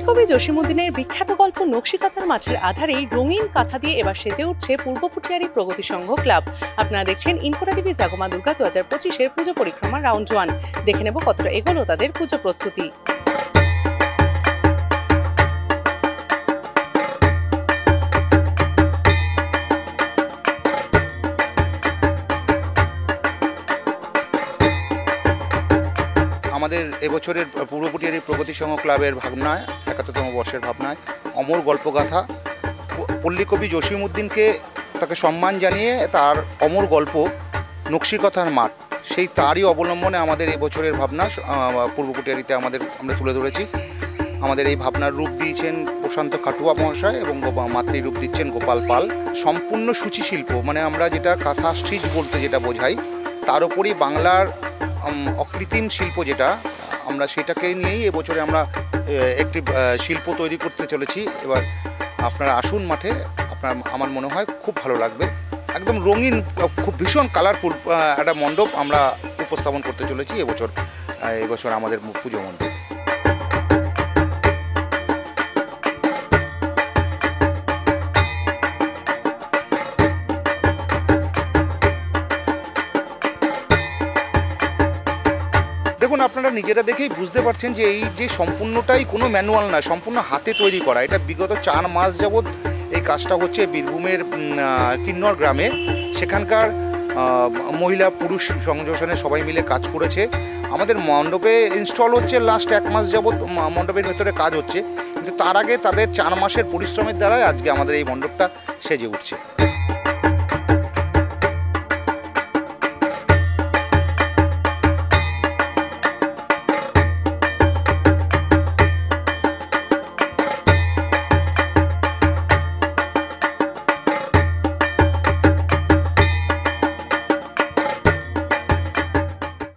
পল্লীকবি জসিমউদ্দিনের বিখ্যাত গল্প নকশিকাঁথার মাঠের আধারেই রঙিন কাঁথা দিয়ে এবার সেজে উঠছে পূর্ব পুটিয়ারি প্রগতি সংঘ ক্লাব। আপনারা দেখছেন ইনকোরা টিভি জাগমা দুর্গা 2025-এর পুজো পরিক্রমা রাউন্ড 1। দেখে নেব কতটা এগোলো তাদের পুজো প্রস্তুতি। আমাদের এবছরের পূর্ব পুটিয়ারি প্রগতি সংঘ ক্লাবের ভাবনায় ৭১তম বর্ষের ভাবনায় অমর গল্পগাথা পল্লীকবি জসিমউদ্দিনকে তাকে সম্মান জানিয়ে তার অমর গল্প নকশিকাঁথার মাঠ সেই তারই অবলম্বনে আমাদের এবছরের ভাবনা পূর্ব পুটিয়ারিতে আমরা তুলে ধরেছি। আমাদের এই ভাবনার রূপ দিয়েছেন প্রশান্ত খাটুয়া মহাশয় এবং মাতৃ রূপ দিচ্ছেন গোপাল পাল। সম্পূর্ণ সূচি শিল্প মানে আমরা যেটা কাঁথা স্টিচ বলতে যেটা বোঝাই তার উপরই বাংলার অকৃত্রিম শিল্প যেটা আমরা সেটাকে নিয়েই এবছরে আমরা একটি শিল্প তৈরি করতে চলেছি। এবার আপনারা আসুন মাঠে, আমার মনে হয় খুব ভালো লাগবে। একদম রঙিন খুব ভীষণ কালারফুল একটা মণ্ডপ আমরা উপস্থাপন করতে চলেছি এবছর আমাদের পুজো মণ্ডপে। দেখুন, আপনারা নিজেরা দেখেই বুঝতে পারছেন যে এই যে সম্পূর্ণটাই কোনো ম্যানুয়াল না, সম্পূর্ণ হাতে তৈরি করা। এটা বিগত 4 মাস যাবৎ এই কাজটা হচ্ছে বীরভূমের কিন্নর গ্রামে। সেখানকার মহিলা পুরুষ সংযোজনে সবাই মিলে কাজ করেছে। আমাদের মণ্ডপে ইনস্টল হচ্ছে লাস্ট 1 মাস যাবৎ মণ্ডপের ভেতরে কাজ হচ্ছে, কিন্তু তার আগে তাদের 4 মাসের পরিশ্রমের দ্বারাই আজকে আমাদের এই মণ্ডপটা সেজে উঠছে।